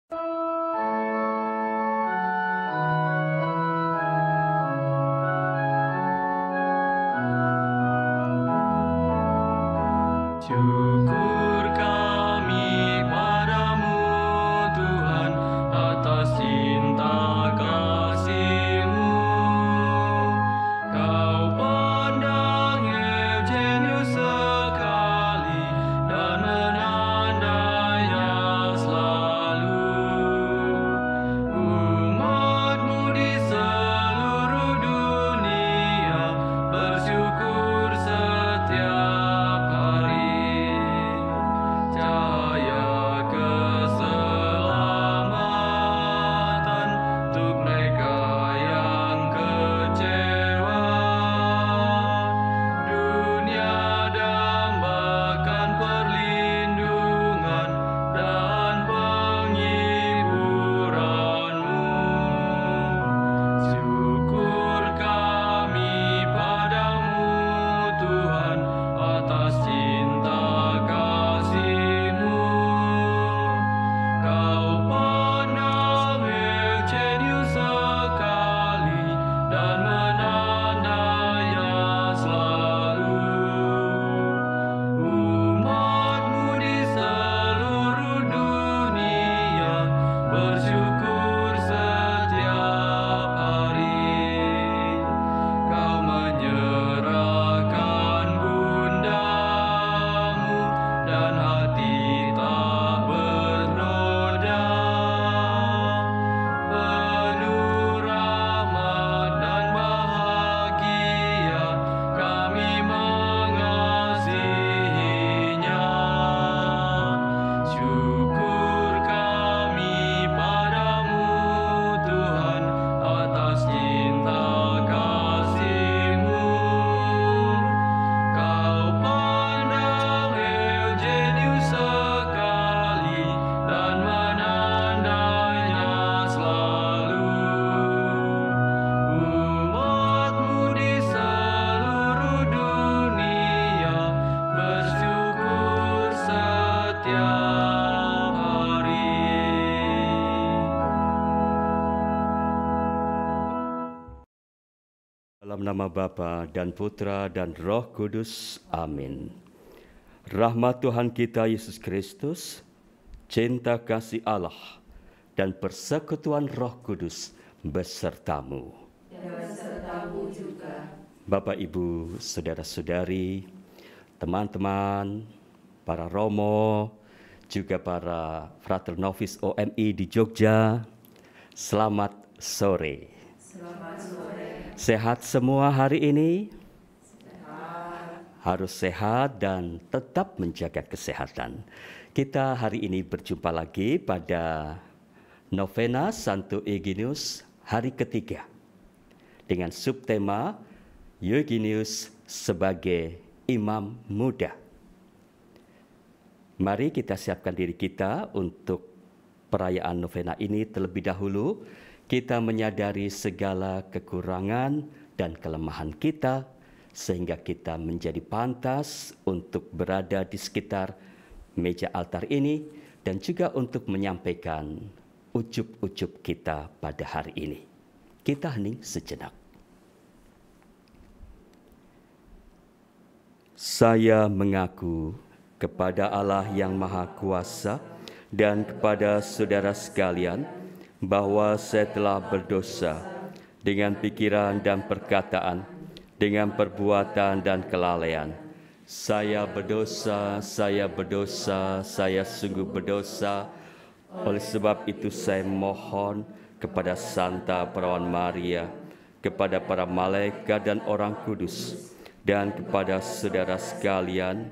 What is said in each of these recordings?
Syukur kami padamu Tuhan atas cinta kasih-Mu. Kau pandang Eugenius sekali dan menandainya selalu. Umat-Mu di seluruh dunia bersyukur setiap hari. Cahaya keselamatan untuk mereka yang kecewa. Dunia dambakan perlindungan dan penghiburan-Mu. Syukur kami padamu Tuhan atas cinta kasih-Mu. Kau pandang Eugenius sekali dan menandainya selalu. Umat-Mu di seluruh dunia bersyukur setiap hari. Kau menyerahkan Bunda-Mu dan hati tak bernoda. Penuh rahmat dan bahagia kami mengasihinya. Syukur kami padamu Tuhan atas cinta kasih-Mu. Kau pandang Eugenius sekali dan menandainya selalu. Umat-Mu di seluruh dunia bersyukur setiap hari. Dalam nama Bapa dan Putra dan Roh Kudus. Amin. Rahmat Tuhan kita Yesus Kristus, cinta kasih Allah, dan persekutuan Roh Kudus besertamu. Bapak, Ibu, saudara-saudari, teman-teman, para romo, juga para frater novis OMI di Jogja, selamat sore. Sehat semua hari ini? Harus sehat dan tetap menjaga kesehatan. Kita hari ini berjumpa lagi pada Novena Santo Eugenius hari ketiga dengan subtema Eugenius sebagai imam muda. Mari kita siapkan diri kita untuk perayaan novena ini. Terlebih dahulu kita menyadari segala kekurangan dan kelemahan kita, sehingga kita menjadi pantas untuk berada di sekitar meja altar ini dan juga untuk menyampaikan ujub-ujub kita pada hari ini. Kita hening sejenak. Saya mengaku kepada Allah yang Maha Kuasa dan kepada saudara sekalian bahwa saya telah berdosa dengan pikiran dan perkataan, dengan perbuatan dan kelalaian. Saya berdosa, saya sungguh berdosa. Oleh sebab itu saya mohon kepada Santa Perawan Maria, kepada para malaikat dan orang kudus, dan kepada saudara sekalian,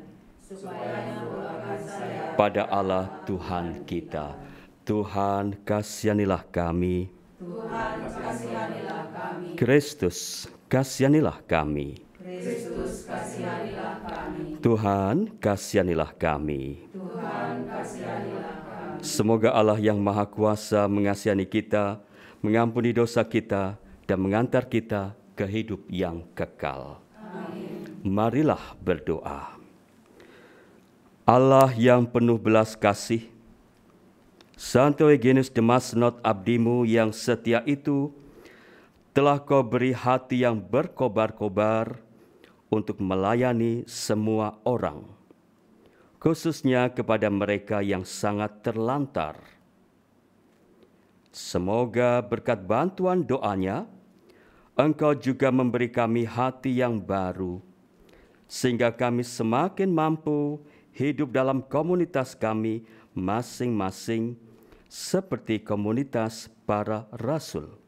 pada Allah Tuhan kita. Tuhan, kasihanilah kami. Tuhan, kasihanilah kami. Kristus, kasihanilah kami. Kristus, kasihanilah kami. Tuhan, kasihanilah kami. Tuhan, kasihanilah kami. Semoga Allah yang Maha Kuasa mengasihani kita, mengampuni dosa kita, dan mengantar kita ke hidup yang kekal. Amin. Marilah berdoa. Allah yang penuh belas kasih, Santo Eugenius de Masnod abdimu yang setia itu, telah kau beri hati yang berkobar-kobar untuk melayani semua orang, khususnya kepada mereka yang sangat terlantar. Semoga berkat bantuan doanya, Engkau juga memberi kami hati yang baru, sehingga kami semakin mampu hidup dalam komunitas kami masing-masing seperti komunitas para rasul.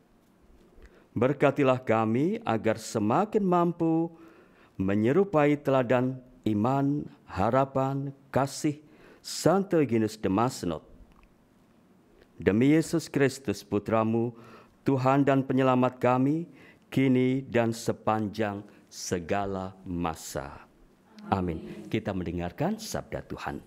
Berkatilah kami agar semakin mampu menyerupai teladan iman, harapan, kasih Santo Eugenius de Masnod. Demi Yesus Kristus Putramu, Tuhan dan Penyelamat kami, kini dan sepanjang segala masa. Amin. Kita mendengarkan sabda Tuhan.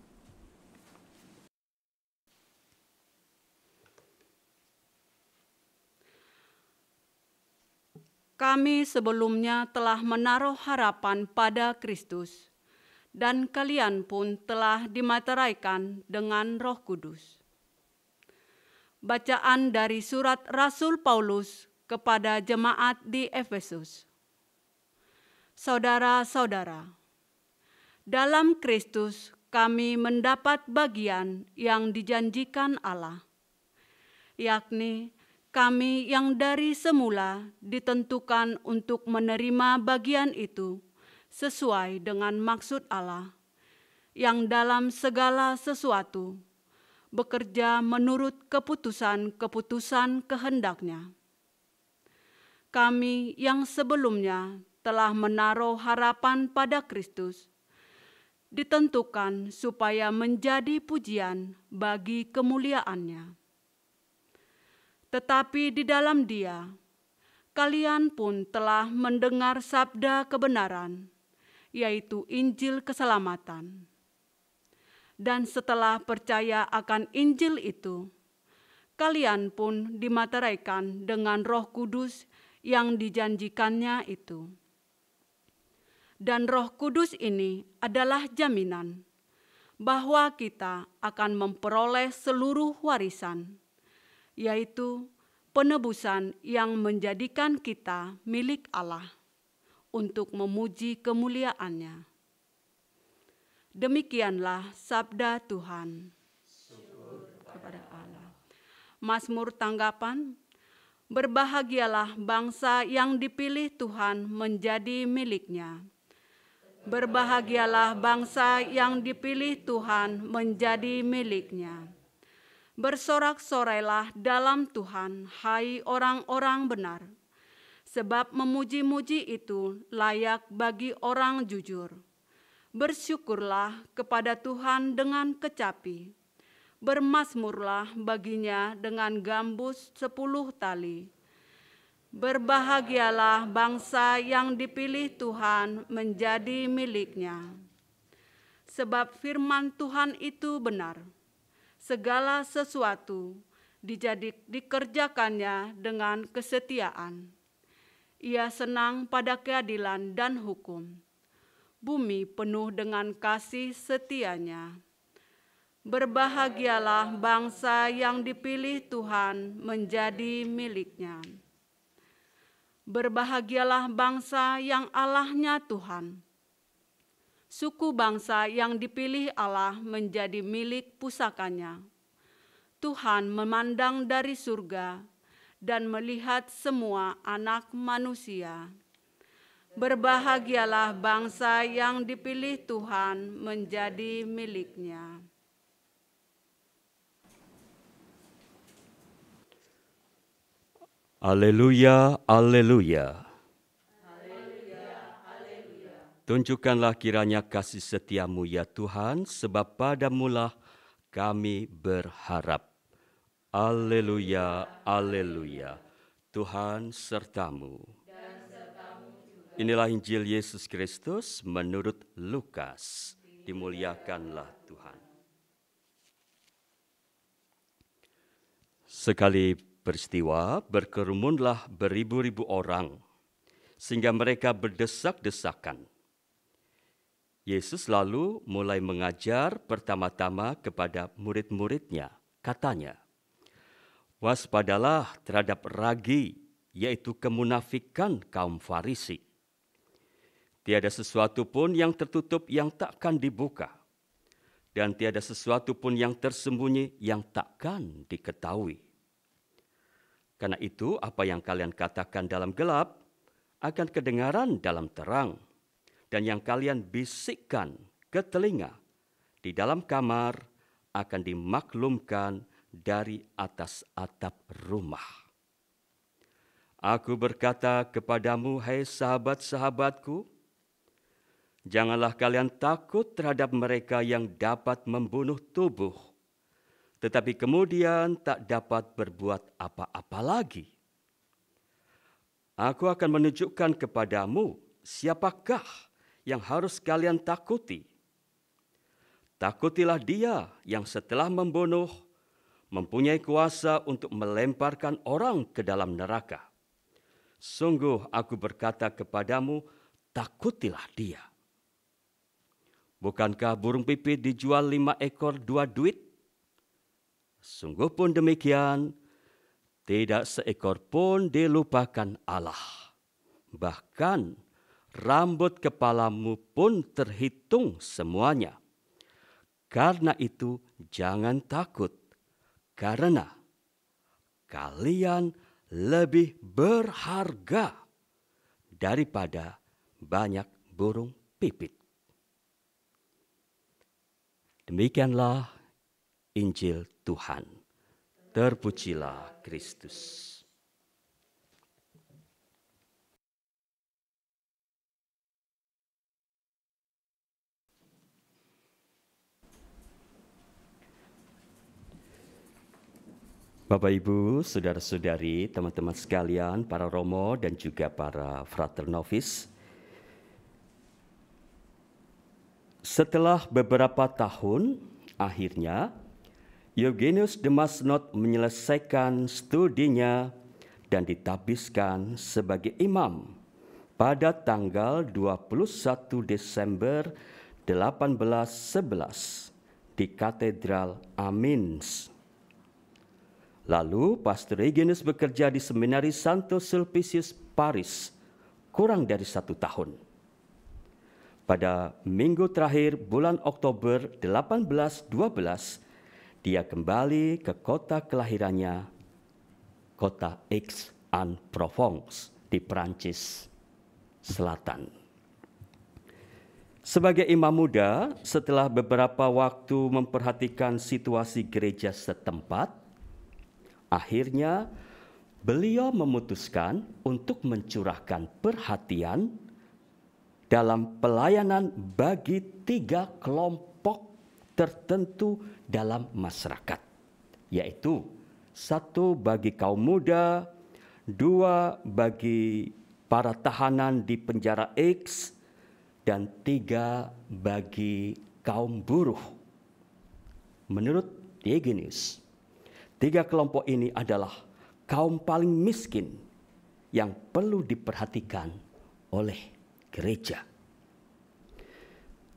Kami sebelumnya telah menaruh harapan pada Kristus, dan kalian pun telah dimateraikan dengan Roh Kudus. Bacaan dari surat Rasul Paulus kepada jemaat di Efesus. Saudara-saudara, dalam Kristus kami mendapat bagian yang dijanjikan Allah, yakni kami yang dari semula ditentukan untuk menerima bagian itu sesuai dengan maksud Allah, yang dalam segala sesuatu bekerja menurut keputusan-keputusan kehendak-Nya. Kami yang sebelumnya telah menaruh harapan pada Kristus, ditentukan supaya menjadi pujian bagi kemuliaan-Nya. Tetapi di dalam Dia, kalian pun telah mendengar sabda kebenaran, yaitu Injil keselamatan. Dan setelah percaya akan Injil itu, kalian pun dimateraikan dengan Roh Kudus yang dijanjikannya itu. Dan Roh Kudus ini adalah jaminan bahwa kita akan memperoleh seluruh warisan, yaitu penebusan yang menjadikan kita milik Allah untuk memuji kemuliaan-Nya. Demikianlah sabda Tuhan. Syukur kepada Allah. Mazmur tanggapan, berbahagialah bangsa yang dipilih Tuhan menjadi milik-Nya. Berbahagialah bangsa yang dipilih Tuhan menjadi milik-Nya. Bersorak-sorailah dalam Tuhan, hai orang-orang benar, sebab memuji-muji itu layak bagi orang jujur. Bersyukurlah kepada Tuhan dengan kecapi, bermazmurlah baginya dengan gambus 10 tali. Berbahagialah bangsa yang dipilih Tuhan menjadi milik-Nya. Sebab firman Tuhan itu benar, segala sesuatu dikerjakannya dengan kesetiaan. Ia senang pada keadilan dan hukum. Bumi penuh dengan kasih setia-Nya. Berbahagialah bangsa yang dipilih Tuhan menjadi milik-Nya. Berbahagialah bangsa yang Allah-Nya Tuhan. Suku bangsa yang dipilih Allah menjadi milik pusaka-Nya. Tuhan memandang dari surga dan melihat semua anak manusia. Berbahagialah bangsa yang dipilih Tuhan menjadi milik-Nya. Haleluya, haleluya. Tunjukkanlah kiranya kasih setiamu ya Tuhan, sebab padamulah kami berharap. Haleluya, haleluya. Tuhan sertamu. Inilah Injil Yesus Kristus menurut Lukas. Dimuliakanlah Tuhan. Sekali peristiwa, berkerumunlah beribu-ribu orang, sehingga mereka berdesak-desakan. Yesus lalu mulai mengajar pertama-tama kepada murid-murid-Nya Katanya, waspadalah terhadap ragi, yaitu kemunafikan kaum Farisi. Tiada sesuatu pun yang tertutup yang takkan dibuka, dan tiada sesuatu pun yang tersembunyi yang takkan diketahui. Karena itu, apa yang kalian katakan dalam gelap akan kedengaran dalam terang, dan yang kalian bisikkan ke telinga di dalam kamar akan dimaklumkan dari atas atap rumah. Aku berkata kepadamu, hai sahabat-sahabatku, janganlah kalian takut terhadap mereka yang dapat membunuh tubuh, tetapi kemudian tak dapat berbuat apa-apa lagi. Aku akan menunjukkan kepadamu siapakah yang harus kalian takuti. Takutilah dia yang setelah membunuh mempunyai kuasa untuk melemparkan orang ke dalam neraka. Sungguh aku berkata kepadamu, takutilah dia. Bukankah burung pipit dijual 5 ekor 2 duit? Sungguh pun demikian, tidak seekor pun dilupakan Allah. Bahkan rambut kepalamu pun terhitung semuanya. Karena itu jangan takut, karena kalian lebih berharga daripada banyak burung pipit. Demikianlah Injil Tuhan. Terpujilah Kristus. Bapak, Ibu, saudara-saudari, teman-teman sekalian, para romo dan juga para frater novis. Setelah beberapa tahun, akhirnya Eugenius de Masnod menyelesaikan studinya dan ditabiskan sebagai imam pada tanggal 21 Desember 1811 di Katedral Amiens. Lalu Pastor Eugenius bekerja di Seminari Santo Sulpicius Paris kurang dari 1 tahun. Pada minggu terakhir bulan Oktober 1812, dia kembali ke kota kelahirannya, kota Aix-en-Provence di Prancis Selatan. Sebagai imam muda, setelah beberapa waktu memperhatikan situasi gereja setempat, akhirnya, beliau memutuskan untuk mencurahkan perhatian dalam pelayanan bagi 3 kelompok tertentu dalam masyarakat, yaitu 1 bagi kaum muda, 2 bagi para tahanan di penjara X, dan 3 bagi kaum buruh. Menurut Eugenius, 3 kelompok ini adalah kaum paling miskin yang perlu diperhatikan oleh gereja.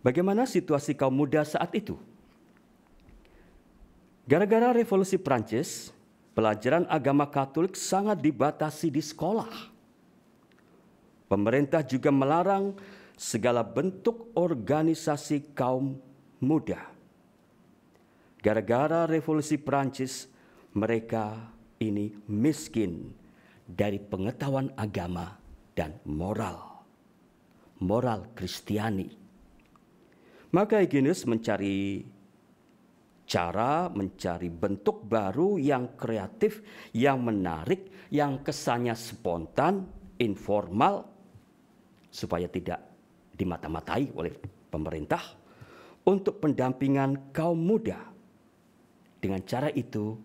Bagaimana situasi kaum muda saat itu? Gara-gara revolusi Prancis, pelajaran agama Katolik sangat dibatasi di sekolah. Pemerintah juga melarang segala bentuk organisasi kaum muda. Gara-gara revolusi Prancis, mereka ini miskin dari pengetahuan agama dan moral Kristiani. Maka Eugenius mencari bentuk baru yang kreatif, yang menarik, yang kesannya spontan, informal, supaya tidak dimata-matai oleh pemerintah untuk pendampingan kaum muda. Dengan cara itu,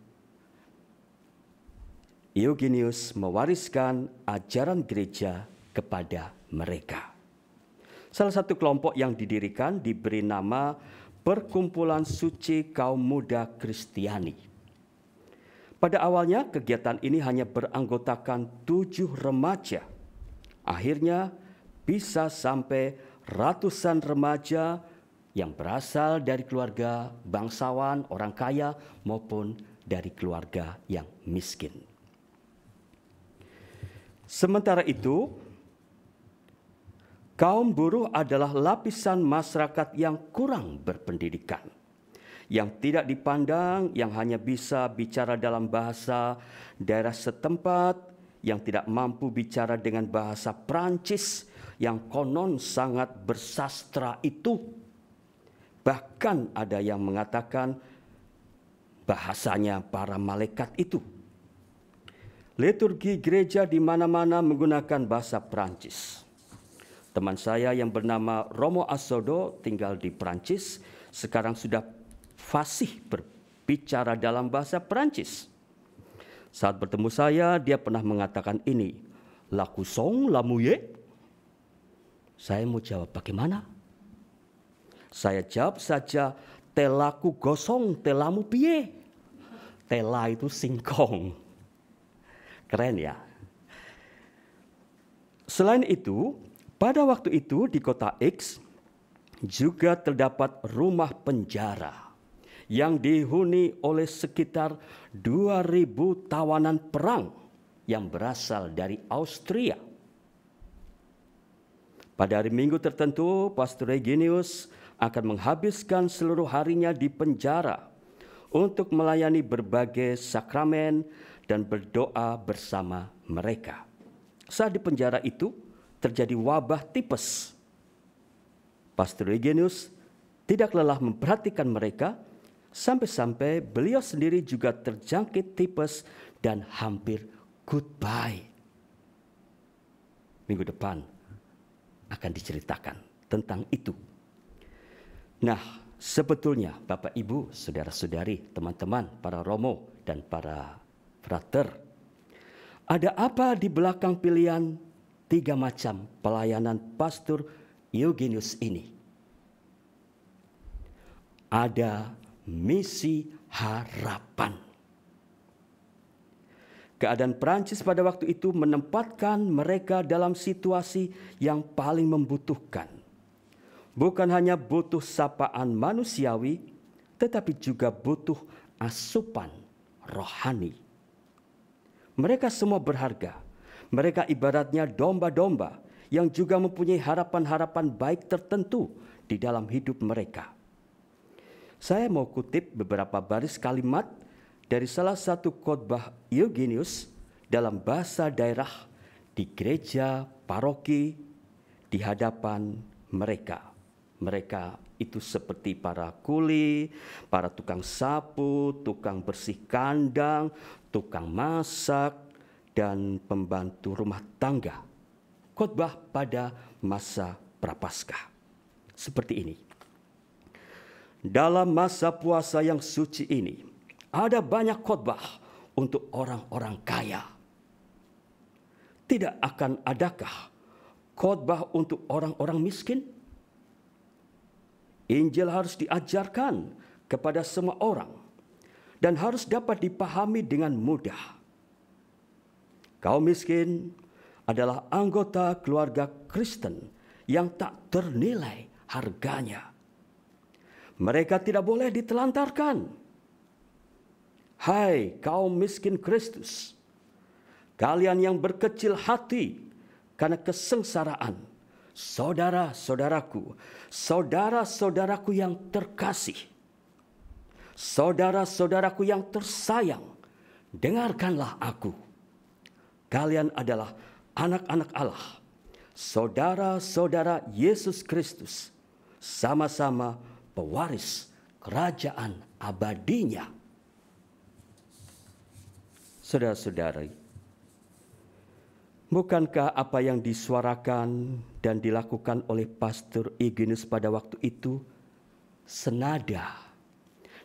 Eugenius mewariskan ajaran gereja kepada mereka. Salah satu kelompok yang didirikan diberi nama Perkumpulan Suci Kaum Muda Kristiani. Pada awalnya kegiatan ini hanya beranggotakan 7 remaja. Akhirnya bisa sampai ratusan remaja yang berasal dari keluarga bangsawan, orang kaya maupun dari keluarga yang miskin. Sementara itu, kaum buruh adalah lapisan masyarakat yang kurang berpendidikan, yang tidak dipandang, yang hanya bisa bicara dalam bahasa daerah setempat, yang tidak mampu bicara dengan bahasa Prancis, yang konon sangat bersastra itu. Bahkan ada yang mengatakan bahasanya para malaikat itu. Liturgi gereja di mana-mana menggunakan bahasa Prancis. Teman saya yang bernama Romo Asodo tinggal di Prancis, sekarang sudah fasih berbicara dalam bahasa Prancis. Saat bertemu saya, dia pernah mengatakan ini, "Laku song lamuye." Saya mau jawab bagaimana? Saya jawab saja, "Telaku gosong, telamu piye." Tela itu singkong. Keren ya. Selain itu, pada waktu itu di kota X juga terdapat rumah penjara yang dihuni oleh sekitar 2.000 tawanan perang yang berasal dari Austria. Pada hari Minggu tertentu, Pastor Reginius akan menghabiskan seluruh harinya di penjara untuk melayani berbagai sakramen dan berdoa bersama mereka. Saat di penjara itu terjadi wabah tipes. Pastor Reginius tidak lelah memperhatikan mereka sampai-sampai beliau sendiri juga terjangkit tipes dan hampir goodbye. Minggu depan akan diceritakan tentang itu. Nah, sebetulnya Bapak Ibu, saudara-saudari, teman-teman, para romo dan para frater, ada apa di belakang pilihan 3 macam pelayanan Pastor Eugenius ini? Ada misi harapan. Keadaan Prancis pada waktu itu menempatkan mereka dalam situasi yang paling membutuhkan. Bukan hanya butuh sapaan manusiawi, tetapi juga butuh asupan rohani. Mereka semua berharga. Mereka ibaratnya domba-domba yang juga mempunyai harapan-harapan baik tertentu di dalam hidup mereka. Saya mau kutip beberapa baris kalimat dari salah satu khotbah Eugenius dalam bahasa daerah di gereja paroki di hadapan mereka. Mereka itu seperti para kuli, para tukang sapu, tukang bersih kandang, tukang masak, dan pembantu rumah tangga. Khotbah pada masa Prapaskah. Seperti ini. Dalam masa puasa yang suci ini, ada banyak khotbah untuk orang-orang kaya. Tidak akan adakah khotbah untuk orang-orang miskin? Injil harus diajarkan kepada semua orang dan harus dapat dipahami dengan mudah. Kaum miskin adalah anggota keluarga Kristen yang tak ternilai harganya. Mereka tidak boleh ditelantarkan. Hai kaum miskin Kristus, kalian yang berkecil hati karena kesengsaraan, saudara-saudaraku, saudara-saudaraku yang terkasih, saudara-saudaraku yang tersayang, dengarkanlah aku. Kalian adalah anak-anak Allah, saudara-saudara Yesus Kristus, sama-sama pewaris kerajaan abadinya. Saudara-saudari, bukankah apa yang disuarakan dan dilakukan oleh Pastor Eugenius pada waktu itu senada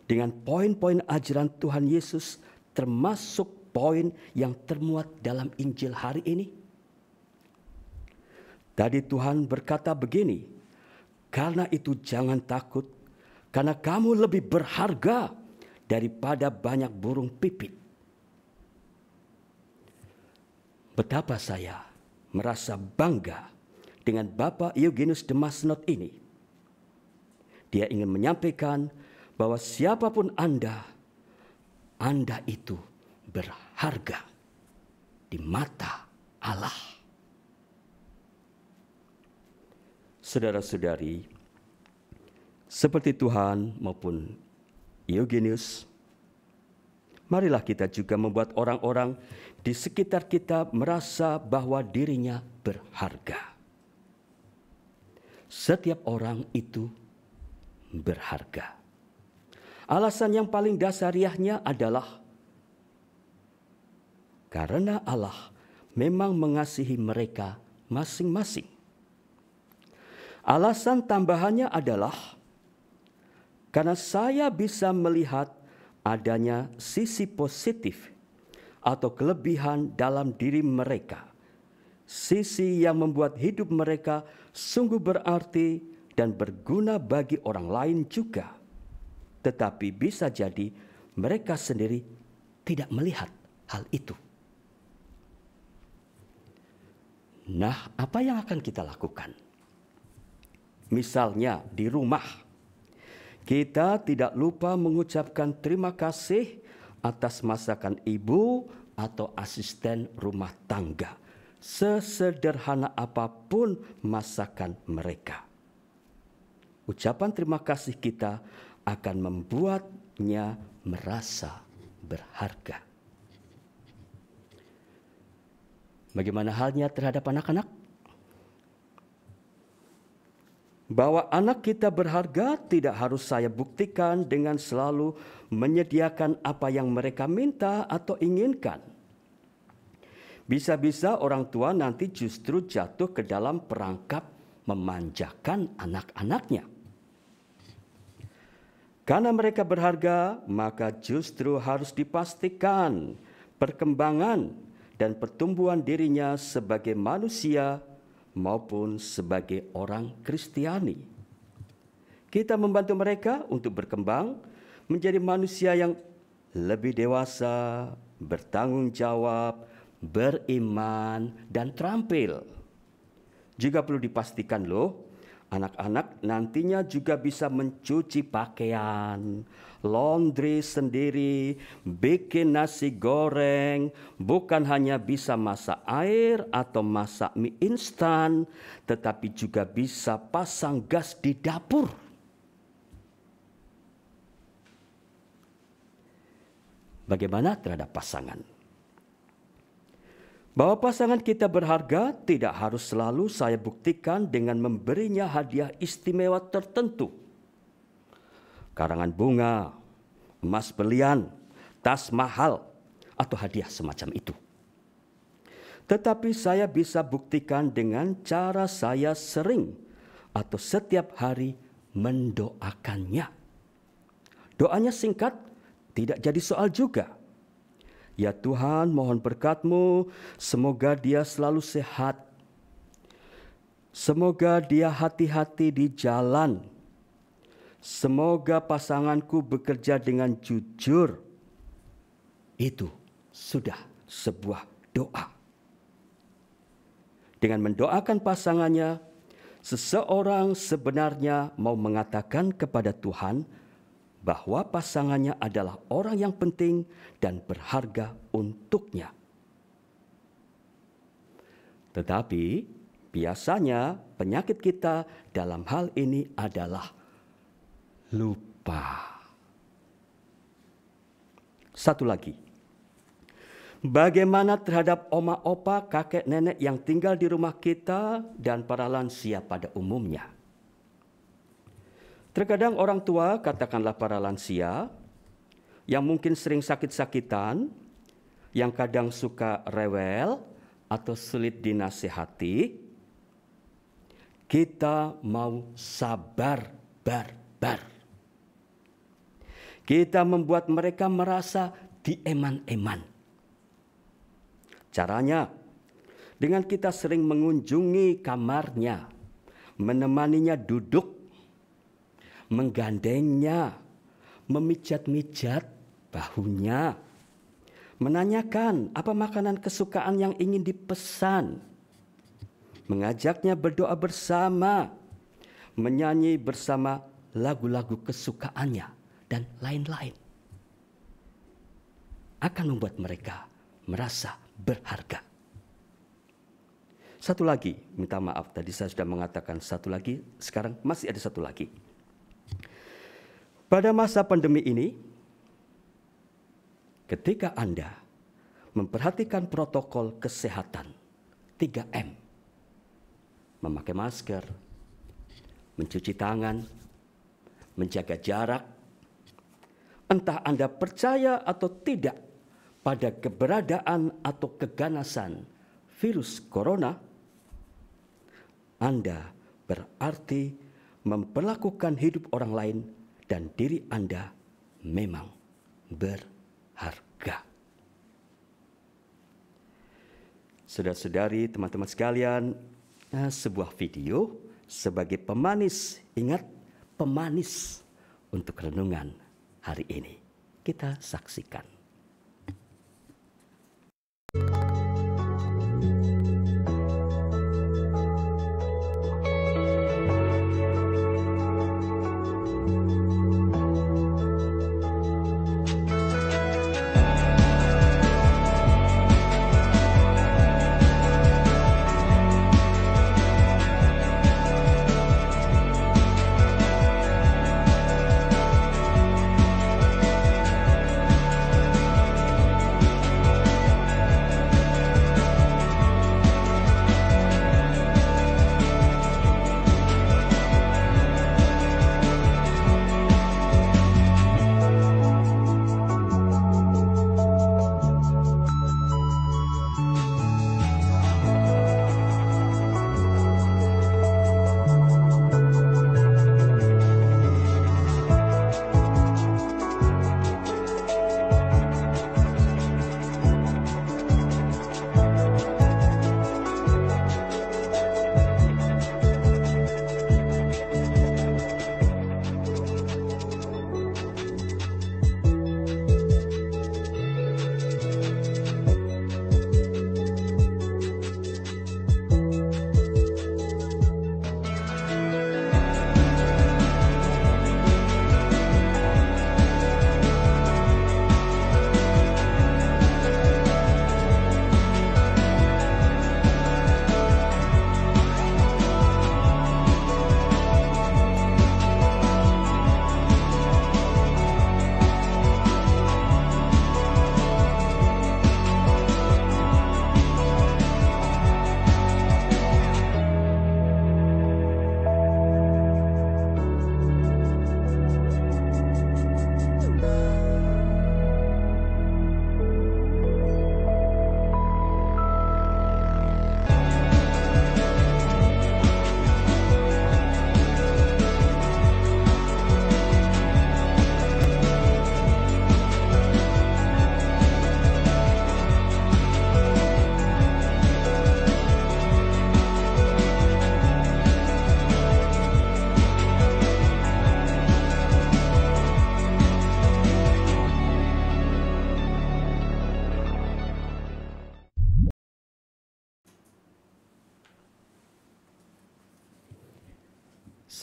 dengan poin-poin ajaran Tuhan Yesus, termasuk poin yang termuat dalam Injil hari ini? Tadi Tuhan berkata begini, "Karena itu jangan takut, karena kamu lebih berharga daripada banyak burung pipit." Betapa saya merasa bangga dengan Bapak Eugenius de Masnot ini. Dia ingin menyampaikan bahwa siapapun Anda Anda itu berharga di mata Allah. Saudara-saudari, seperti Tuhan maupun Eugenius, marilah kita juga membuat orang-orang di sekitar kita merasa bahwa dirinya berharga. Setiap orang itu berharga. Alasan yang paling dasariahnya adalah karena Allah memang mengasihi mereka masing-masing. Alasan tambahannya adalah karena saya bisa melihat adanya sisi positif atau kelebihan dalam diri mereka. Sisi yang membuat hidup mereka sungguh berarti dan berguna bagi orang lain juga. Tetapi bisa jadi mereka sendiri tidak melihat hal itu. Nah, apa yang akan kita lakukan? Misalnya di rumah, kita tidak lupa mengucapkan terima kasih atas masakan ibu atau asisten rumah tangga, sesederhana apapun masakan mereka. Ucapan terima kasih kita akan membuatnya merasa berharga. Bagaimana halnya terhadap anak-anak? Bahwa anak kita berharga tidak harus saya buktikan dengan selalu menyediakan apa yang mereka minta atau inginkan. Bisa-bisa orang tua nanti justru jatuh ke dalam perangkap memanjakan anak-anaknya. Karena mereka berharga, maka justru harus dipastikan perkembangan dan pertumbuhan dirinya sebagai manusia maupun sebagai orang Kristiani. Kita membantu mereka untuk berkembang menjadi manusia yang lebih dewasa, bertanggung jawab, beriman, dan terampil. Juga perlu dipastikan loh, anak-anak nantinya juga bisa mencuci pakaian, laundry sendiri, bikin nasi goreng, bukan hanya bisa masak air atau masak mie instan, tetapi juga bisa pasang gas di dapur. Bagaimana terhadap pasangan? Bahwa pasangan kita berharga tidak harus selalu saya buktikan dengan memberinya hadiah istimewa tertentu. Karangan bunga, emas berlian, tas mahal, atau hadiah semacam itu. Tetapi saya bisa buktikan dengan cara saya sering atau setiap hari mendoakannya. Doanya singkat, tidak jadi soal juga. Ya Tuhan, mohon berkat-Mu, semoga dia selalu sehat. Semoga dia hati-hati di jalan. Semoga pasanganku bekerja dengan jujur. Itu sudah sebuah doa. Dengan mendoakan pasangannya, seseorang sebenarnya mau mengatakan kepada Tuhan bahwa pasangannya adalah orang yang penting dan berharga untuknya. Tetapi biasanya penyakit kita dalam hal ini adalah lupa. Satu lagi, bagaimana terhadap oma opa, kakek nenek yang tinggal di rumah kita dan para lansia pada umumnya? Terkadang orang tua, katakanlah para lansia, yang mungkin sering sakit-sakitan, yang kadang suka rewel atau sulit dinasihati, kita mau sabar-bar. Kita membuat mereka merasa dieman-eman. Caranya, dengan kita sering mengunjungi kamarnya, menemaninya duduk, menggandengnya, memijat-mijat bahunya, menanyakan apa makanan kesukaan yang ingin dipesan, mengajaknya berdoa bersama, menyanyi bersama lagu-lagu kesukaannya, dan lain-lain. akan membuat mereka merasa berharga. Satu lagi, minta maaf tadi saya sudah mengatakan satu lagi, sekarang masih ada satu lagi. Pada masa pandemi ini, ketika Anda memperhatikan protokol kesehatan 3M, memakai masker, mencuci tangan, menjaga jarak, entah Anda percaya atau tidak pada keberadaan atau keganasan virus corona, Anda berarti memperlakukan hidup orang lain dan diri Anda memang berharga. Saudara-saudari, teman-teman sekalian, sebuah video sebagai pemanis, ingat, pemanis untuk renungan hari ini. Kita saksikan.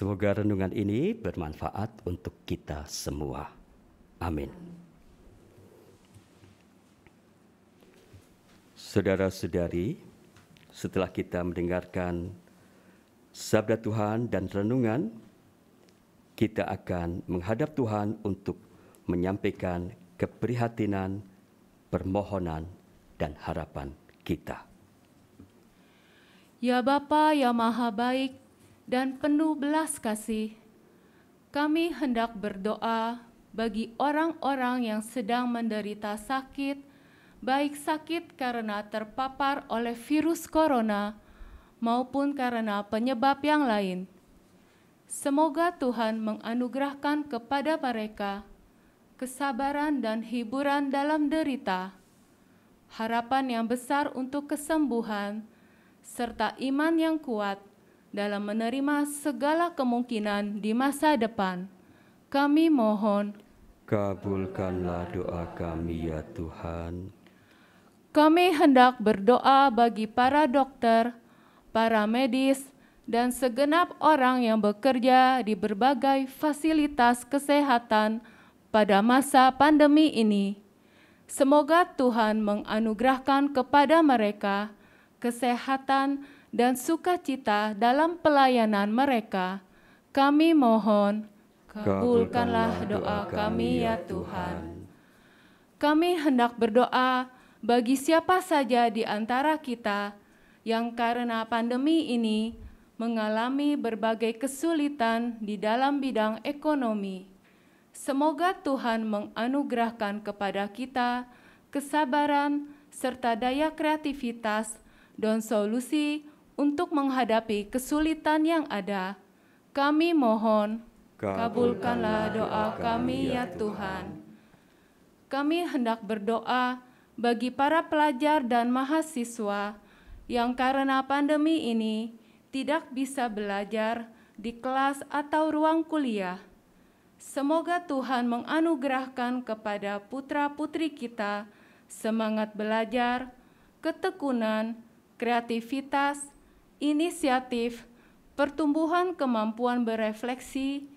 Semoga renungan ini bermanfaat untuk kita semua. Amin. Saudara-saudari, setelah kita mendengarkan sabda Tuhan dan renungan, kita akan menghadap Tuhan untuk menyampaikan keprihatinan, permohonan, dan harapan kita. Ya Bapa yang Maha Baik dan penuh belas kasih, kami hendak berdoa bagi orang-orang yang sedang menderita sakit, baik sakit karena terpapar oleh virus corona maupun karena penyebab yang lain. Semoga Tuhan menganugerahkan kepada mereka kesabaran dan hiburan dalam derita, harapan yang besar untuk kesembuhan, serta iman yang kuat dalam menerima segala kemungkinan di masa depan. Kami mohon, kabulkanlah doa kami ya Tuhan. Kami hendak berdoa bagi para dokter, para medis, dan segenap orang yang bekerja di berbagai fasilitas kesehatan pada masa pandemi ini, Semoga Tuhan menganugerahkan kepada mereka kesehatan dan sukacita dalam pelayanan mereka. Kami mohon, kabulkanlah doa kami ya Tuhan. Kami hendak berdoa bagi siapa saja di antara kita yang karena pandemi ini mengalami berbagai kesulitan di dalam bidang ekonomi. Semoga Tuhan menganugerahkan kepada kita kesabaran serta daya kreativitas dan solusi untuk menghadapi kesulitan yang ada. Kami mohon, kabulkanlah doa kami ya Tuhan. Kami hendak berdoa bagi para pelajar dan mahasiswa yang karena pandemi ini tidak bisa belajar di kelas atau ruang kuliah. Semoga Tuhan menganugerahkan kepada putra-putri kita semangat belajar, ketekunan, kreativitas, inisiatif, pertumbuhan kemampuan berefleksi,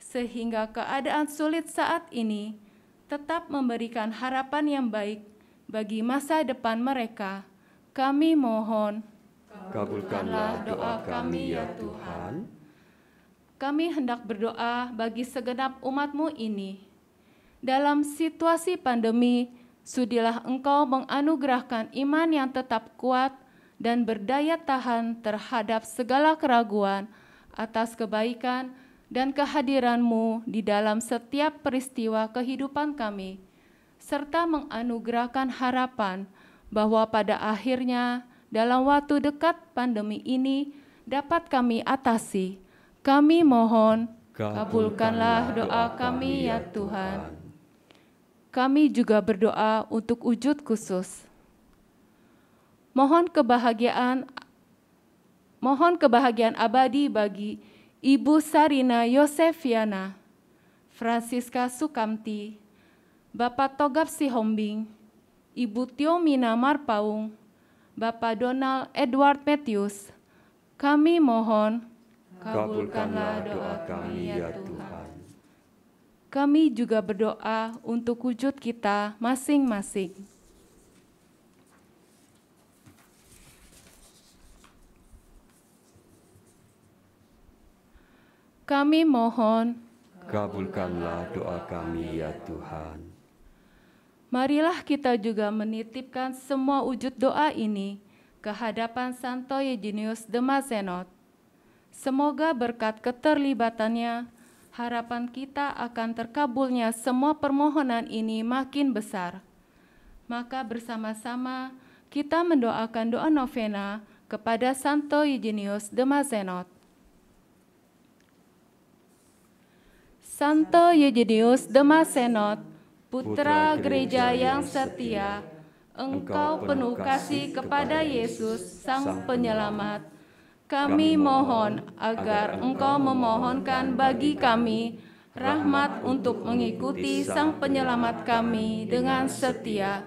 sehingga keadaan sulit saat ini tetap memberikan harapan yang baik bagi masa depan mereka. Kami mohon, kabulkanlah doa kami ya Tuhan. Kami hendak berdoa bagi segenap umat-Mu ini. Dalam situasi pandemi, sudilah Engkau menganugerahkan iman yang tetap kuat dan berdaya tahan terhadap segala keraguan atas kebaikan dan kehadiran-Mu di dalam setiap peristiwa kehidupan kami, serta menganugerahkan harapan bahwa pada akhirnya dalam waktu dekat pandemi ini dapat kami atasi. Kami mohon, kabulkanlah doa kami ya Tuhan. Kami juga berdoa untuk wujud khusus. Mohon kebahagiaan abadi bagi Ibu Sarina Yosefiana, Francisca Sukamti, Bapak Togap Sihombing, Ibu Tiomina Marpaung, Bapak Donald Edward Matthews. Kami mohon, kabulkanlah doa kami ya Tuhan. Kami juga berdoa untuk wujud kita masing-masing. Kami mohon, kabulkanlah doa kami ya Tuhan. Marilah kita juga menitipkan semua wujud doa ini ke hadapan Santo Eugenius de Mazenod. Semoga berkat keterlibatannya, harapan kita akan terkabulnya semua permohonan ini makin besar. Maka bersama-sama kita mendoakan doa novena kepada Santo Eugenius de Mazenod. Santo Eugenius de Mazenod, putra gereja yang setia, Engkau penuh kasih kepada Yesus, Sang Penyelamat. Kami mohon agar Engkau memohonkan bagi kami rahmat untuk mengikuti Sang Penyelamat kami dengan setia.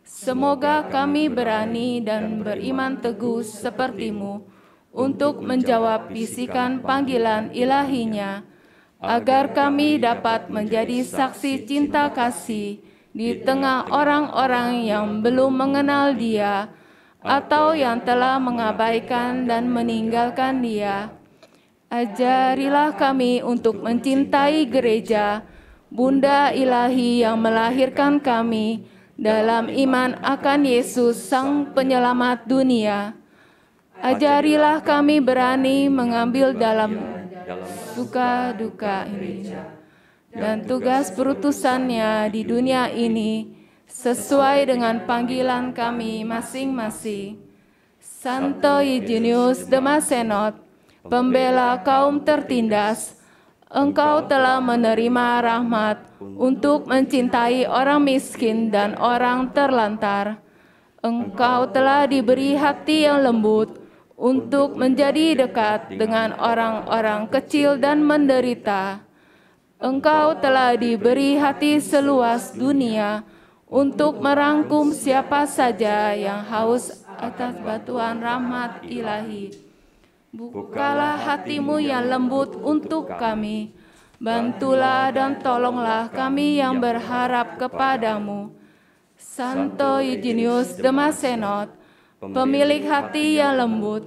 Semoga kami berani dan beriman teguh seperti-Mu untuk menjawab bisikan panggilan ilahinya, agar kami dapat menjadi saksi cinta kasih di tengah orang-orang yang belum mengenal Dia atau yang telah mengabaikan dan meninggalkan Dia. Ajarilah kami untuk mencintai gereja, Bunda Ilahi yang melahirkan kami dalam iman akan Yesus, Sang Penyelamat dunia. Ajarilah kami berani mengambil dalam suka duka ini dan tugas perutusannya di dunia ini sesuai dengan panggilan kami masing-masing. Santo Eugenius de Mazenod, pembela kaum tertindas, Engkau telah menerima rahmat untuk mencintai orang miskin dan orang terlantar. Engkau telah diberi hati yang lembut untuk menjadi dekat dengan orang-orang kecil dan menderita. Engkau telah diberi hati seluas dunia untuk merangkum siapa saja yang haus atas batuan rahmat ilahi. Bukalah hatimu yang lembut untuk kami. Bantulah dan tolonglah kami yang berharap kepadamu. Santo Eugenius de Mazenod, pemilik hati yang lembut,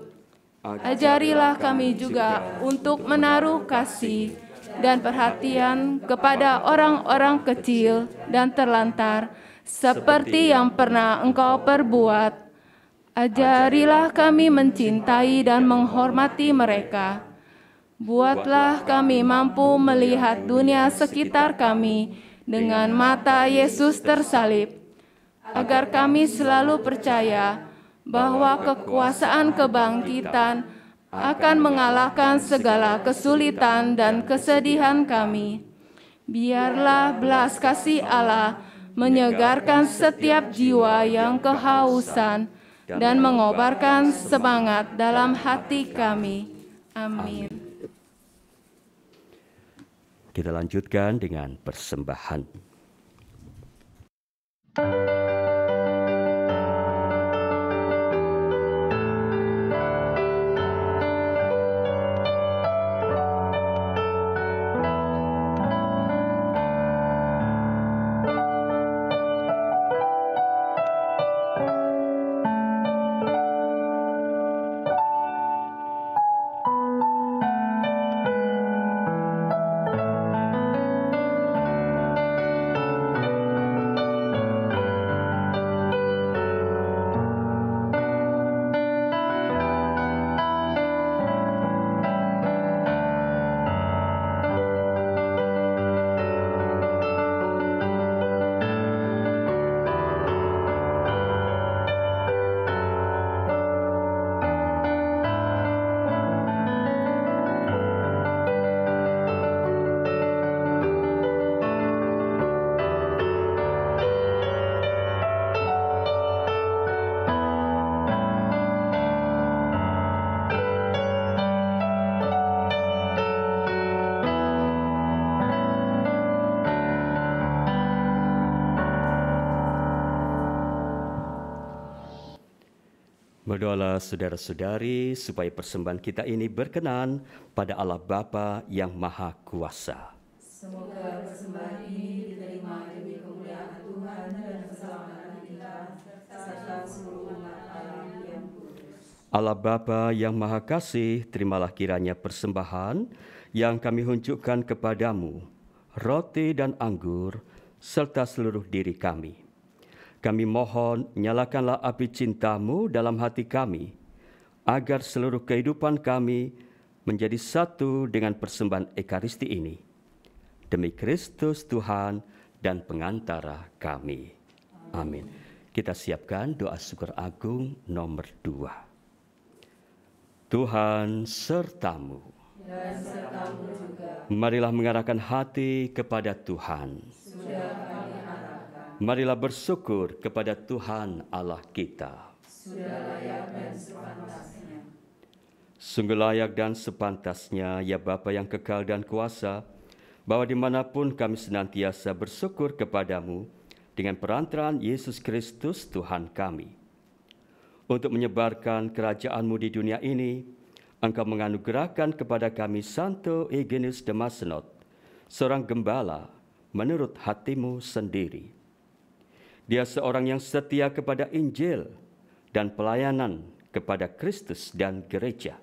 ajarilah kami juga untuk menaruh kasih dan perhatian kepada orang-orang kecil dan terlantar, seperti yang pernah Engkau perbuat. Ajarilah kami mencintai dan menghormati mereka. Buatlah kami mampu melihat dunia sekitar kami dengan mata Yesus tersalib, agar kami selalu percaya bahwa kekuasaan kebangkitan akan mengalahkan segala kesulitan dan kesedihan kami. Biarlah belas kasih Allah menyegarkan setiap jiwa yang kehausan dan mengobarkan semangat dalam hati kami. Amin. Kita lanjutkan dengan persembahan. Berdoalah saudara-saudari supaya persembahan kita ini berkenan pada Allah Bapa yang Maha Kuasa. Semoga persembahan ini diterima demi kemuliaan Tuhan dan keselamatan kita serta seluruh umat Allah yang kudus. Allah Bapa yang Maha Kasih, terimalah kiranya persembahan yang kami hunjukkan kepadamu, roti dan anggur, serta seluruh diri kami. Kami mohon, nyalakanlah api cinta-Mu dalam hati kami, agar seluruh kehidupan kami menjadi satu dengan persembahan Ekaristi ini. Demi Kristus Tuhan dan pengantara kami. Amin. Kita siapkan doa syukur agung nomor 2. Tuhan sertamu. Dan sertamu juga. Marilah mengarahkan hati kepada Tuhan. Sudah kami harapkan. Marilah bersyukur kepada Tuhan Allah kita. Sudah layak dan sepantasnya. Sungguh layak dan sepantasnya, ya Bapa yang kekal dan kuasa, bahwa dimanapun kami senantiasa bersyukur kepadamu dengan perantaraan Yesus Kristus Tuhan kami. Untuk menyebarkan kerajaan-Mu di dunia ini, Engkau menganugerahkan kepada kami Santo Eugenius de Mazenod, seorang gembala menurut hati-Mu sendiri. Dia seorang yang setia kepada Injil dan pelayanan kepada Kristus dan gereja.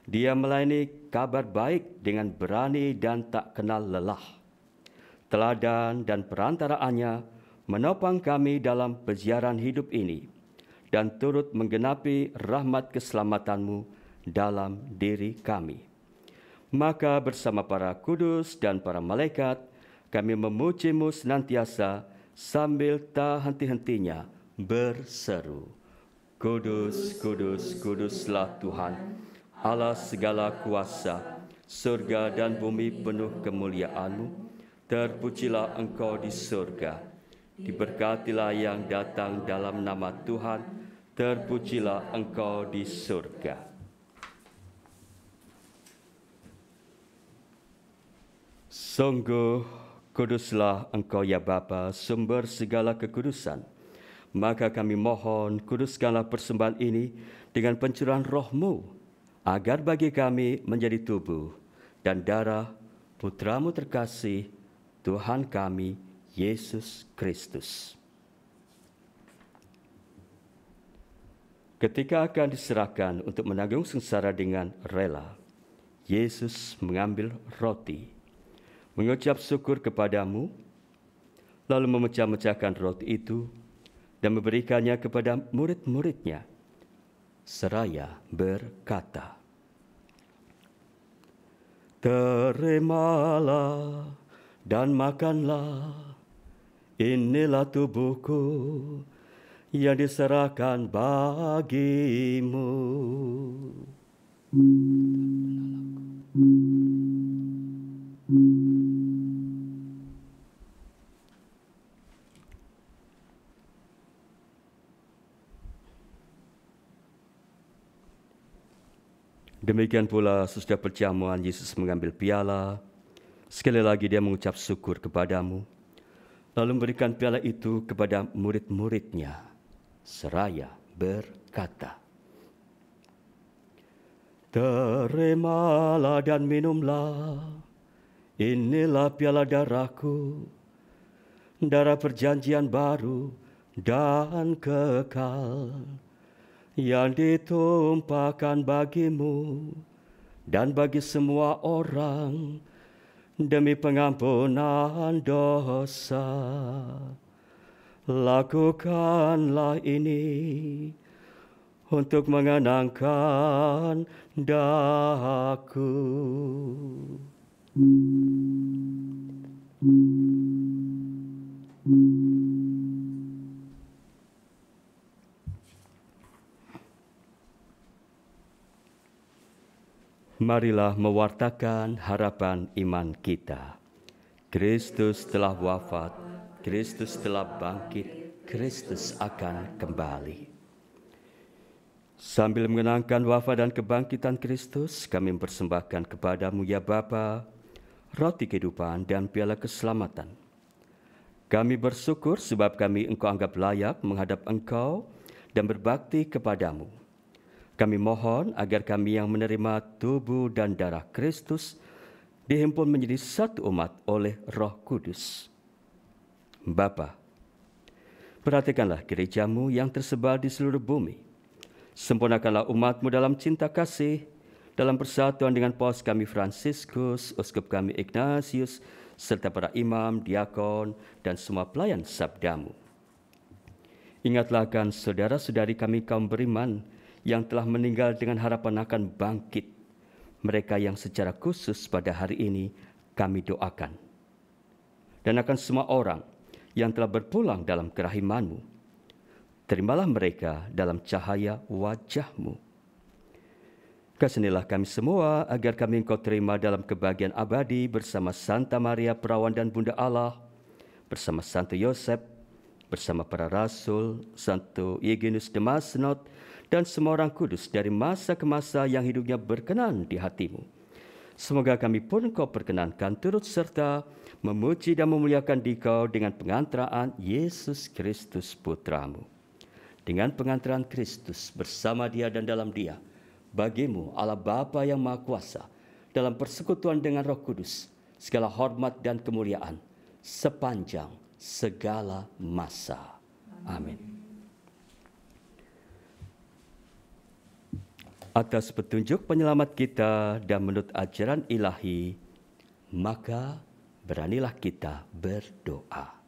Dia melayani kabar baik dengan berani dan tak kenal lelah. Teladan dan perantaraannya menopang kami dalam peziaran hidup ini dan turut menggenapi rahmat keselamatan-Mu dalam diri kami. Maka bersama para kudus dan para malaikat, kami memuji-Mu senantiasa sambil tak henti-hentinya berseru, Kudus, kudus, kuduslah Tuhan, Allah segala kuasa, surga dan bumi penuh kemuliaan-Mu. Terpujilah Engkau di surga, diberkatilah yang datang dalam nama Tuhan, terpujilah Engkau di surga. Sungguh kuduslah Engkau ya Bapa, sumber segala kekudusan. Maka kami mohon, kuduskanlah persembahan ini dengan pencurahan Roh-Mu, agar bagi kami menjadi tubuh dan darah Putra-Mu terkasih, Tuhan kami, Yesus Kristus. Ketika akan diserahkan untuk menanggung sengsara dengan rela, Yesus mengambil roti, mengucap syukur kepadamu, lalu memecah-mecahkan roti itu dan memberikannya kepada murid-muridnya, seraya berkata, "Terimalah dan makanlah, inilah tubuhku yang diserahkan bagimu." Demikian pula sesudah perjamuan Yesus mengambil piala. Sekali lagi dia mengucap syukur kepadamu, lalu memberikan piala itu kepada murid-muridnya, seraya berkata, "Terimalah dan minumlah, inilah piala darahku, darah perjanjian baru dan kekal, yang ditumpahkan bagimu dan bagi semua orang demi pengampunan dosa. Lakukanlah ini untuk mengenangkan daku." Marilah mewartakan harapan iman kita. Kristus telah wafat, Kristus telah bangkit, Kristus akan kembali. Sambil mengenangkan wafat dan kebangkitan Kristus, kami mempersembahkan kepadamu ya Bapa, roti kehidupan dan piala keselamatan. Kami bersyukur sebab kami Engkau anggap layak menghadap Engkau dan berbakti kepadamu. Kami mohon agar kami yang menerima tubuh dan darah Kristus dihimpun menjadi satu umat oleh Roh Kudus. Bapa, perhatikanlah gerejamu yang tersebar di seluruh bumi. Sempurnakanlah umatmu dalam cinta kasih, dalam persatuan dengan Paus kami Fransiskus, Uskup kami Ignatius, serta para imam, diakon, dan semua pelayan sabdamu. Ingatlah akan saudara-saudari kami kaum beriman yang telah meninggal dengan harapan akan bangkit. Mereka yang secara khusus pada hari ini kami doakan. Dan akan semua orang yang telah berpulang dalam kerahiman-Mu, terimalah mereka dalam cahaya wajah-Mu. Kasihanilah kami semua agar kami Engkau terima dalam kebahagiaan abadi bersama Santa Maria Perawan dan Bunda Allah, bersama Santo Yosef, bersama para rasul, Santo Eugenius de Masnod, dan semua orang kudus dari masa ke masa yang hidupnya berkenan di hati-Mu. Semoga kami pun Engkau perkenankan turut serta memuji dan memuliakan Dikau dengan pengantaraan Yesus Kristus Putra-Mu. Dengan pengantaran Kristus bersama Dia dan dalam Dia, bagimu Allah Bapa yang Maha Kuasa, dalam persekutuan dengan Roh Kudus, segala hormat dan kemuliaan sepanjang segala masa. Amin. Atas petunjuk penyelamat kita dan menurut ajaran ilahi, maka beranilah kita berdoa.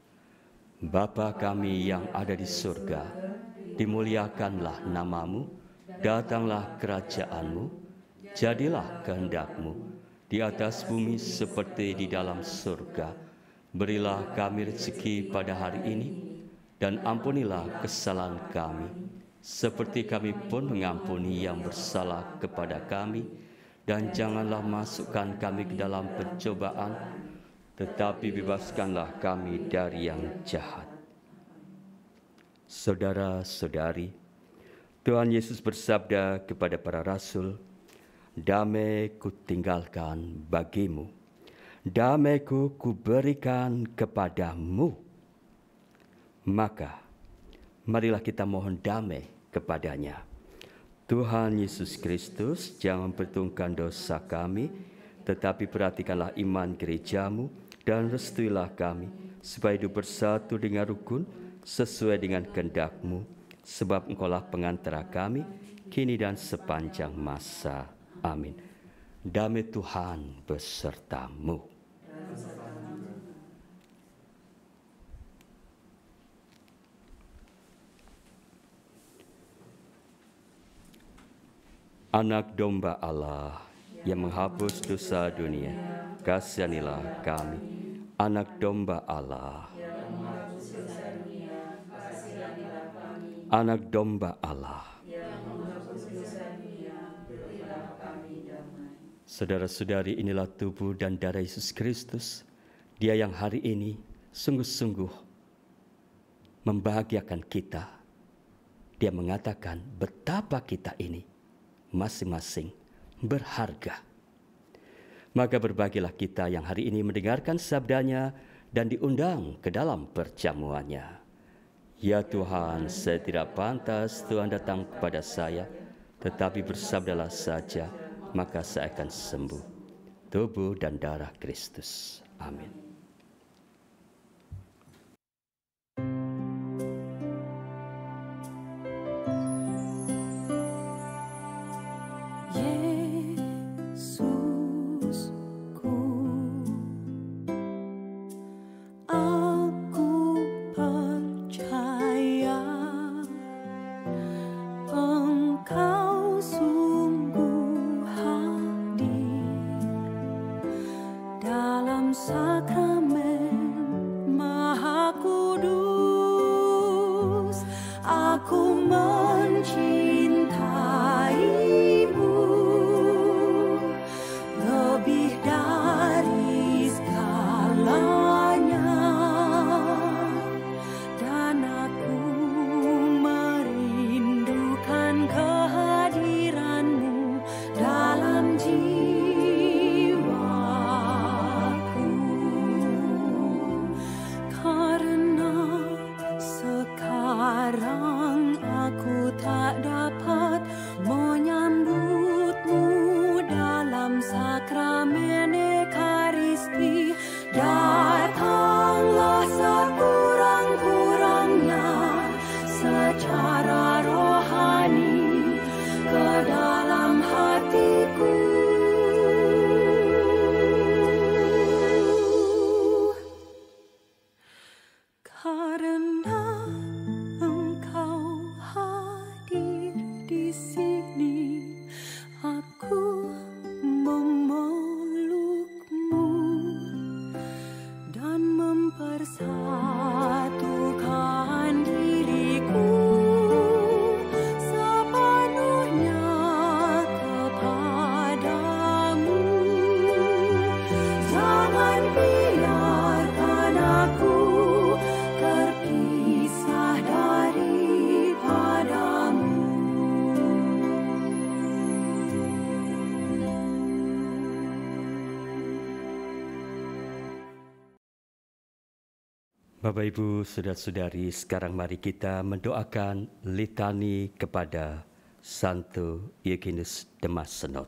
Bapa kami yang ada di surga, dimuliakanlah nama-Mu, datanglah kerajaan-Mu, jadilah kehendak-Mu di atas bumi seperti di dalam surga. Berilah kami rezeki pada hari ini, dan ampunilah kesalahan kami, seperti kami pun mengampuni yang bersalah kepada kami, dan janganlah masukkan kami ke dalam pencobaan, tetapi bebaskanlah kami dari yang jahat. Saudara-saudari, Tuhan Yesus bersabda kepada para rasul, "Damai kutinggalkan bagimu, damaiku kuberikan kepadamu." Maka, marilah kita mohon damai kepadanya. Tuhan Yesus Kristus, jangan perhitungkan dosa kami, tetapi perhatikanlah iman gerejamu dan restuilah kami, supaya hidup bersatu dengan rukun sesuai dengan kehendak-Mu, sebab Engkaulah pengantara kami, kini dan sepanjang masa. Amin. Damai Tuhan besertamu. Anak domba Allah yang menghapus dosa dunia, kasihanilah kami. Anak domba Allah, anak domba Allah. Saudara-saudari, inilah tubuh dan darah Yesus Kristus. Dia yang hari ini sungguh-sungguh membahagiakan kita. Dia mengatakan betapa kita ini masing-masing berharga. Maka berbahagialah kita yang hari ini mendengarkan sabdanya dan diundang ke dalam perjamuannya. Ya Tuhan, saya tidak pantas Tuhan datang kepada saya, tetapi bersabdalah saja, maka saya akan sembuh. Tubuh dan darah Kristus. Amin. Bapak, Ibu, Saudara-saudari, sekarang mari kita mendoakan litani kepada Santo Eugenus de Mazenod.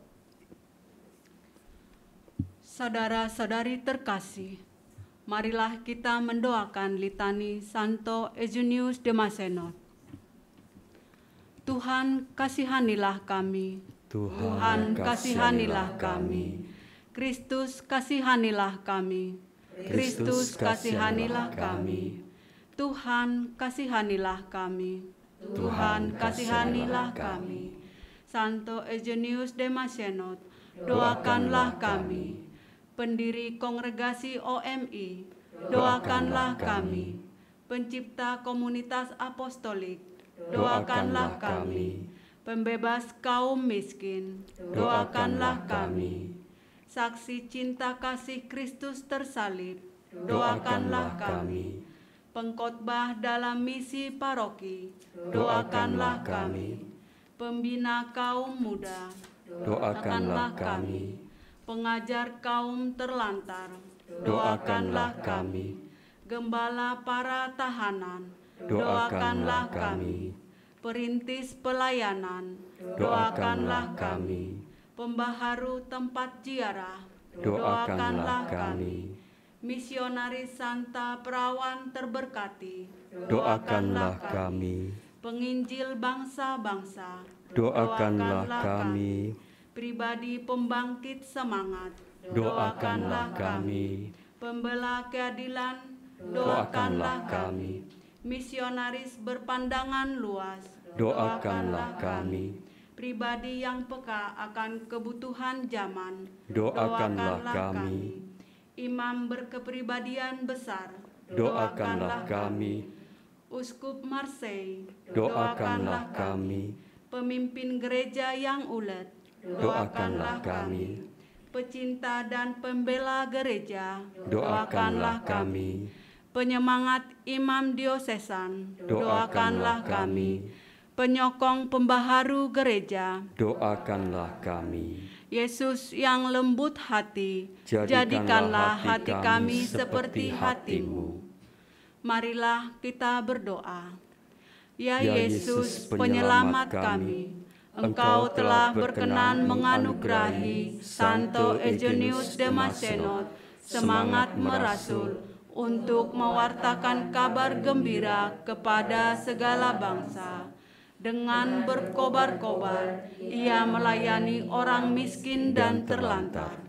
Saudara-saudari terkasih, marilah kita mendoakan litani Santo Eugenius de Mazenod. Tuhan, kasihanilah kami. Tuhan, kasihanilah kami. Kristus, kasihanilah kami. Kristus, kasihanilah kami. Tuhan, kasihanilah kami. Tuhan, kasihanilah kami. Santo Eugenius de Mazenod, doakanlah kami. Pendiri Kongregasi OMI, doakanlah kami. Pencipta Komunitas Apostolik, doakanlah kami. Pembebas kaum miskin, doakanlah kami. Saksi cinta kasih Kristus tersalib, doakanlah kami. Pengkhotbah dalam misi paroki, doakanlah kami. Pembina kaum muda, doakanlah kami. Pengajar kaum terlantar, doakanlah kami. Gembala para tahanan, doakanlah kami. Perintis pelayanan, doakanlah kami. Pembaharu tempat ziarah, doakanlah kami. Misionaris Santa Perawan terberkati, Doakanlah kami. penginjil bangsa-bangsa, doakanlah kami. pribadi pembangkit semangat, Doakanlah kami. pembela keadilan, Doakanlah kami. misionaris berpandangan luas, Doakanlah kami. pribadi yang peka akan kebutuhan zaman, Doakanlah kami. imam berkepribadian besar, Doakanlah kami. uskup Marseille, Doakanlah kami. pemimpin gereja yang ulet, Doakanlah kami. pecinta dan pembela gereja, Doakanlah kami. penyemangat imam diosesan, Doakanlah kami. penyokong pembaharu gereja, Doakanlah kami. Yesus yang lembut hati, Jadikanlah hati kami seperti hati-Mu. Marilah kita berdoa. Ya Yesus, penyelamat kami, Engkau telah berkenan menganugerahi Santo Eugenius de Macenot semangat merasul untuk mewartakan kabar gembira kepada segala bangsa. Dengan berkobar-kobar, ia melayani orang miskin dan terlantar.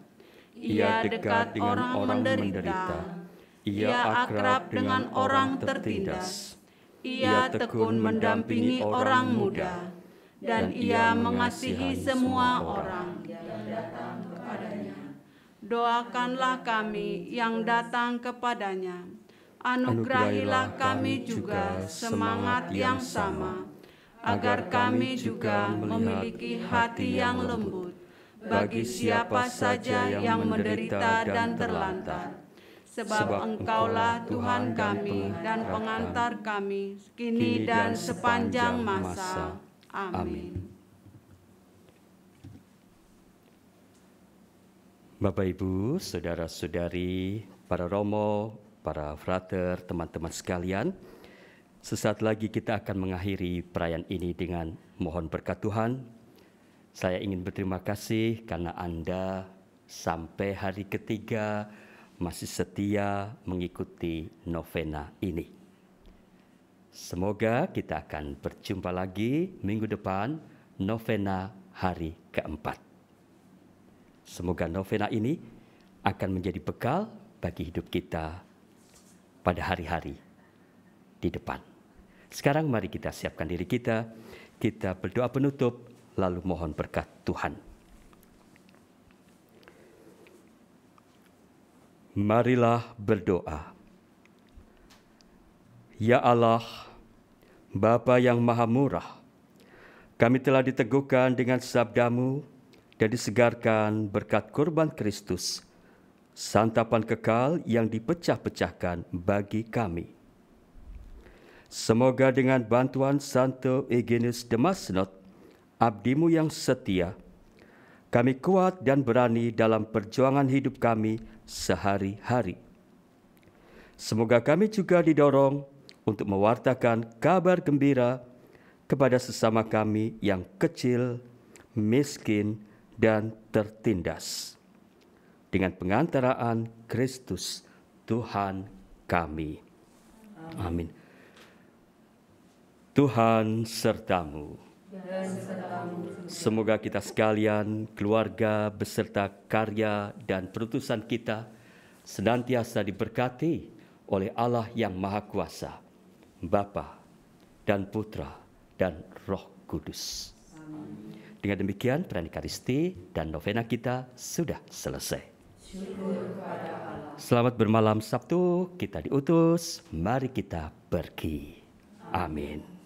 Ia dekat orang menderita. Ia akrab dengan orang tertindas. Ia tekun mendampingi orang muda. Dan ia mengasihi semua orang. Doakanlah kami yang datang kepadanya. Anugerahilah kami juga semangat yang sama, agar kami juga memiliki hati yang lembut bagi siapa saja yang menderita dan terlantar. Sebab Engkaulah Tuhan kami dan pengantar kami kini dan sepanjang masa. Amin. Bapak, Ibu, saudara-saudari, para romo, para frater, teman-teman sekalian, sesaat lagi kita akan mengakhiri perayaan ini dengan mohon berkat Tuhan. Saya ingin berterima kasih karena Anda sampai hari ketiga masih setia mengikuti novena ini. Semoga kita akan berjumpa lagi minggu depan, novena hari keempat. Semoga novena ini akan menjadi bekal bagi hidup kita pada hari-hari di depan. Sekarang mari kita siapkan diri kita berdoa penutup, lalu mohon berkat Tuhan. Marilah berdoa. Ya Allah, Bapa yang Maha Murah, kami telah diteguhkan dengan sabda-Mu dan disegarkan berkat kurban Kristus, santapan kekal yang dipecah-pecahkan bagi kami. Semoga dengan bantuan Santo Eugenius de Macenot, abdi-Mu yang setia, kami kuat dan berani dalam perjuangan hidup kami sehari-hari. Semoga kami juga didorong untuk mewartakan kabar gembira kepada sesama kami yang kecil, miskin, dan tertindas. Dengan pengantaraan Kristus Tuhan kami. Amin. Tuhan sertamu. Semoga kita sekalian, keluarga beserta karya dan perutusan kita senantiasa diberkati oleh Allah yang Maha Kuasa, Bapa dan Putra dan Roh Kudus. Dengan demikian perayaan Ekaristi dan novena kita sudah selesai. Selamat bermalam Sabtu, kita diutus, mari kita pergi. Amin.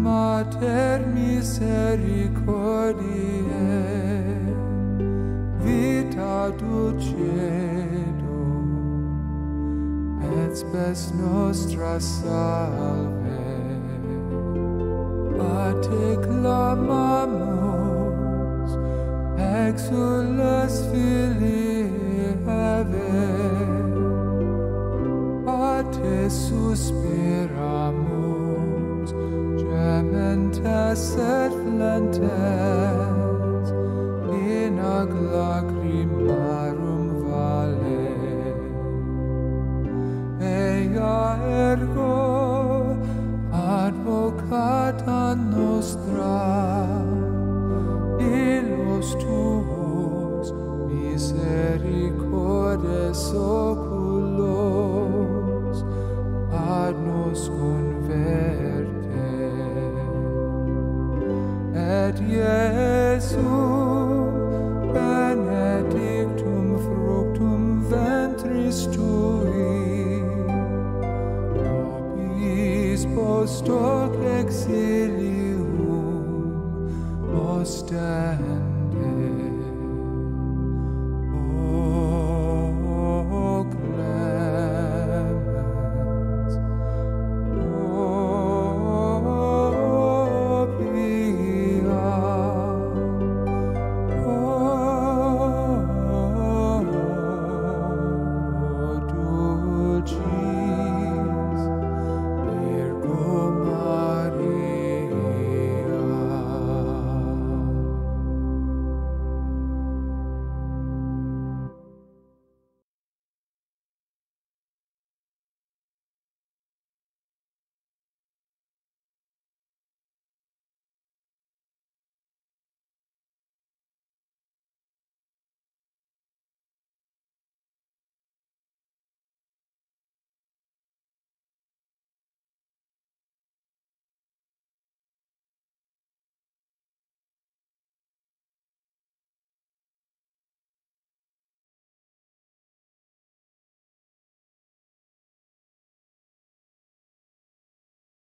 Mater misericordiae, vita dulcedo, et et spes nostra salve. A te clamamus, exules Filii Eve, a te suspiramus, gementes et flentes, in ag lacrimarum vale. Ea ergo advocata nostra, illos tuos misericordes oculos ad nos converte. Et Iesum benedictum fructum ventris tui, nobis post hoc exilium ostentat.